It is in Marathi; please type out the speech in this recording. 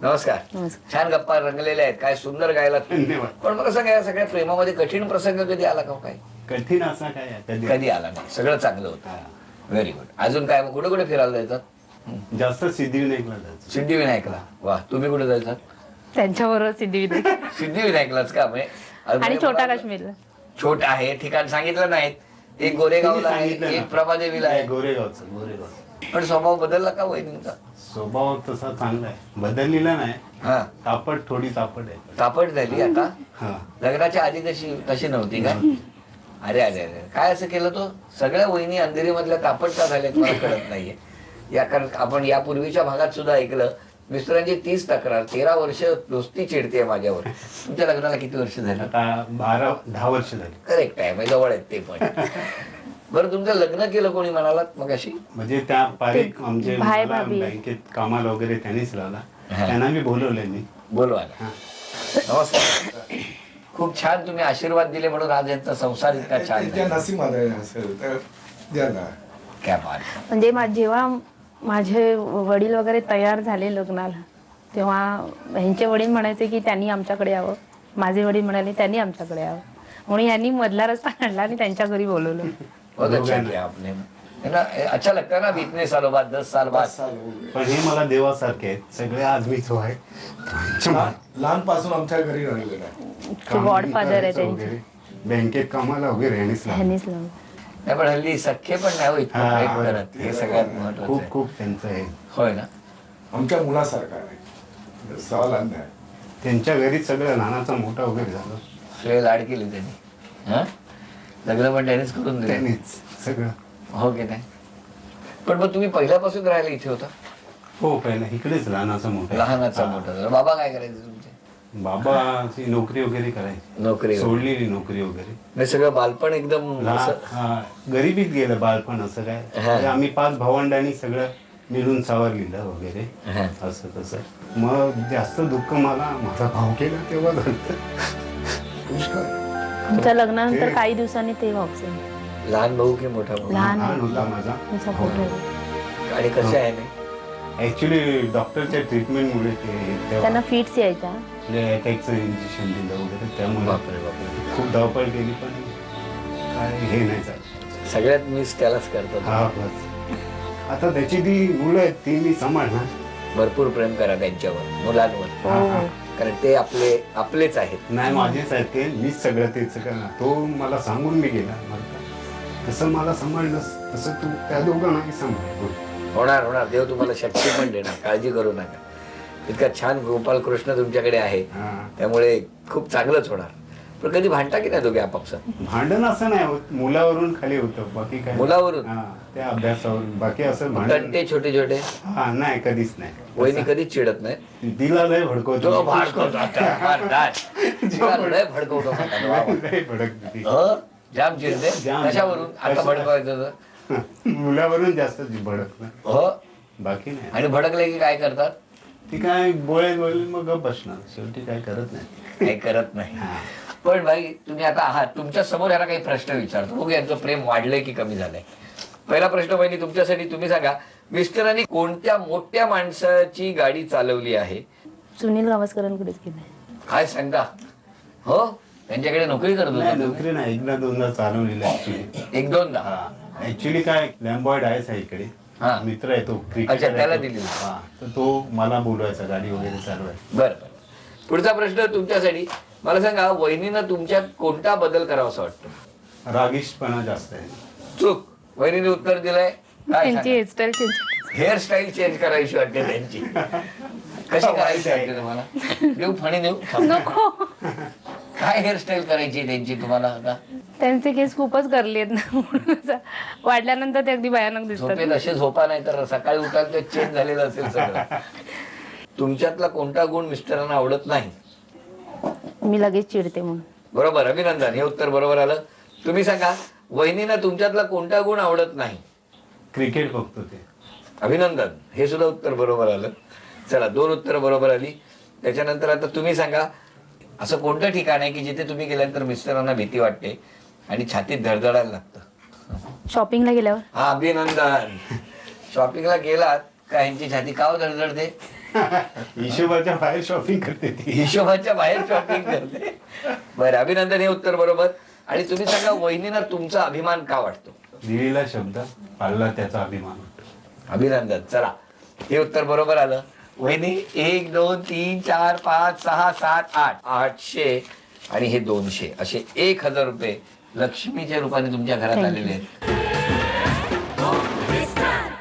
नमस्कार. छान गप्पा रंगलेल्या आहेत, काय सुंदर गायला. पण मला सांगा, या सगळ्या प्रेमामध्ये कठीण प्रसंग कधी आला का? काय कठीण असा काय कधी आला नाही, सगळं चांगलं होतं. Very good. अजून काय, कुठे कुठे फिरायला जायचं? जास्त सिद्धिविनायकला जायचं. सिद्धिविनायकला. वा, तुम्ही कुठे जायचं? त्यांच्याबरोबर सिद्धिविनायक सिद्धिविनायकलाच का? म्हणजे आणि छोटा काश्मीरला. छोटा आहे ठिकाण सांगितलं नाहीत. एक गोरेगावला आहे, एक प्रभादेवीला आहे. गोरेगावचं. पण स्वभाव बदलला का वहिनींचा? स्वभाव तसा चांगला आहे, बदललेला नाही. हा, थोडी तापट आहे. तापट झाली आता. हा. लग्नाच्या आधी तशी नव्हती का? अरे अरे अरे, काय असं केलं तो? सगळ्या वहिनी अंधेरी मधल्या तापट का झाल्यात मला कळत नाहीये. या कारण आपण यापूर्वीच्या भागात सुद्धा ऐकलं, मिस्टरांची 30 तक्रार, 13 वर्ष दोस्ती चिडते माझ्यावर. तुमच्या लग्नाला किती वर्ष झाली? आता 10 वर्ष झाली. करेक्ट आहे, म्हणजे जवळ आहेत ते पण. बरं, तुमचं लग्न केलं कोणी म्हणालात मग अशी? म्हणजे त्या पारिक आमचे भाई मला भाभी. बँकेत कामाला वगैरे त्यांनीच लावला. त्यांना मी बोलवलंय मी. बोलवा. नमस्कार. खूप छान तुम्ही आशीर्वाद दिले म्हणून आज यांचा संसार इतका छान झाला. क्या बात. म्हणजे जेव्हा माझे वडील वगैरे तयार झाले लग्नाला, तेव्हा ह्यांचे वडील म्हणायचे की त्यांनी आमच्याकडे यावं, माझे वडील म्हणाले त्यांनी आमच्याकडे यावं, म्हणून यांनी मधला रस्ता काढला आणि त्यांच्या घरी बोलवलं. बहुत अच्छा किया आपने. है ना, अच्छा लगता है ना, इतने सालों बाद, 10 साल बाद. पण हे मला देवासारखे आहेत सगळे. आज मी जो आहे लहानपासून आमच्या घरी राहिलेला आहे. गॉडफादर आहे त्यांचे. वगैरे बँकेत कामाला वगैरे ह्यांनीच लावलं. ह्यांनीच लावलं. नाही, पण हल्ली सख्खे पण नाही हो इतकं प्रेम करत. हे सगळ्यात महत्वाचं खूप आहे. खूप त्यांचं आहे. होय ना. आमच्या मुलासारखा आहे. 6 लहान आहे. त्यांच्या घरी सगळं लहानाचा मोठा वगैरे झालं. सगळे लाड केले त्यांनी. हा, लग्न पण त्यानेच करून दिले. त्यांनीच सगळं. हो की नाही? पण मग तुम्ही पहिल्यापासून राहायला इथे होता? हो, पहिला इकडेच लहानाचा मोठा. लहानाचा मोठा. बाबा काय करायचे तुमचे? बाबाची नोकरी वगैरे करायची. नोकरी. सोडलेली नोकरी वगैरे. म्हणजे सगळं बालपण एकदम असं. गरिबीत गेलं बालपण. असं काय म्हणजे आम्ही 5 भावंडांनी सगळं मिळून सावरलेलं वगैरे असं तसं. मग जास्त दुःख मला माझा भाऊ केला तेव्हा झालं. आमच्या लग्नानंतर काही दिवसांनी ते वापस. लहान भाऊ की मोठा भाऊ? लहान होता माझा. त्यांचा फोटो आहे. आणि कसं आहे नाही? ऍक्च्युली डॉक्टरच्या ट्रीटमेंटमुळे त्यांना फिट्स यायच्या. अटॅकचं इंजेक्शन दिलं वगैरे, त्यामुळे बापरे बापरे. खूप धावपळ केली पण काय हे नाही झालं. सगळ्यात मिस त्यालाच करतो. हा, बस. आता त्याची ती मुलं आहेत ती मी सांभाळणार. भरपूर प्रेम करा त्यांच्यावर, मुलांवर. हो. कारण ते आपलेच आहेत. नाही, माझेच आहेत ते. मीच सगळं तेच करणार. तो मला सांगून मी गेला. तसं मला सांभाळलंस तसं तू त्या दोघांनाही सांभाळ. होणार होणार. देव तुम्हाला शक्ती पण देणार, काळजी करू नका. इतका छान गोपाल कृष्ण तुमच्याकडे आहे, त्यामुळे खूप चांगलंच होणार. पण कधी भांडता की नाही दोघे आपापसात? भांडण असं नाही होत, मुलावरून खाली होतं, बाकी काय. मुलावरून? त्या अभ्यासावरून. बाकी असं भांडण ते छोटे छोटे नाही, कधीच नाही. वहिनी कधीच चिडत नाही? तिला लय भडकवतो. जाम चिडते. कशावरून आता भडकवायचं? मुलावरून जास्त भडक नाही. हो, बाकी नाही. आणि भडकले की काय करतात? ती काय बोळेल मग गप बसणार. शेवटी काय करत नाही. काही करत नाही. पण भाई, तुम्ही आता आहात, तुमच्या समोर याला काही प्रश्न विचारतो, बघू यांचं प्रेम वाढलंय की कमी झालंय. पहिला प्रश्न बहिणी तुमच्यासाठी, तुम्ही सांगा, मिस्टरांनी कोणत्या मोठ्या माणसाची गाडी चालवली आहे? सुनील गावस्करांकडेच गेले. काय सांगता? हो, त्यांच्याकडे नोकरी करत होता? नोकरी नाही, एकदा दोनदा चालवलेलं ऍक्च्युली. एक दोनदा? ऍक्च्युली काय लॅम्बॉर्ड आहे इकडे, मित्र आहे तो, अच्छा, त्याला दिली. तर तो मला बोलवायचा गाडी वगैरे चालवायचा. बरं बरं. पुढचा प्रश्न तुमच्यासाठी, मला सांगा, वहिनीनं तुमच्यात कोणता बदल करावा असं वाटतं? रागिष्टपणा जास्त आहे. चूक. वहिनीने उत्तर दिलंय. त्यांची हेअरस्टाईल चेंज. हेअरस्टाईल चेंज करायची वाटते त्यांची. कशी करायची वाटते तुम्हाला? देऊ फणी देऊ? नको. काय हेअरस्टाईल करायची त्यांची तुम्हाला आता? त्यांचे केस खूपच गरले आहेत ना, म्हणून वाढल्यानंतर ते अगदी भयानक दिसतात. झोपेत असे झोपा नाही तर सकाळी उठाल ते चेंज झालेलं असेल सगळं. तुमच्यातला कोणता गुण मिस्टरांना आवडत नाही? मी लगेच चिडते म्हणून. बरोबर, अभिनंदन. हे उत्तर बरोबर आलं. तुम्ही सांगा, वहिनीला तुमच्यातला कोणता गुण आवडत नाही? क्रिकेट बघतो ते. अभिनंदन. हे सुद्धा उत्तर बरोबर आलं. चला, 2 उत्तर बरोबर आली. त्याच्यानंतर आता तुम्ही सांगा, असं कोणतं ठिकाण आहे की जिथे तुम्ही गेल्यानंतर मिस्टरांना भीती वाटते आणि छातीत धडधडायला लागतं? शॉपिंगला गेल्यावर. हा, अभिनंदन. शॉपिंगला गेलात का ह्यांची छाती का धडधडते? हिशोबाच्या बाहेर शॉपिंग करते ती. हिशोबाच्या बाहेर शॉपिंग करते. बरं, अभिनंदन, हे उत्तर बरोबर. आणि तुम्ही सांगा वहिनींना तुमचा अभिमान का वाटतो? दिलेला शब्द पाळला त्याचा अभिमान वाटतो. अभिनंदन. चला, हे उत्तर बरोबर आलं. वहिनी 1 2 3 4 5 6 7 8 800 आणि हे 200 असे 1000 रुपये लक्ष्मीच्या रूपाने तुमच्या घरात Thank you. आलेले आहेत.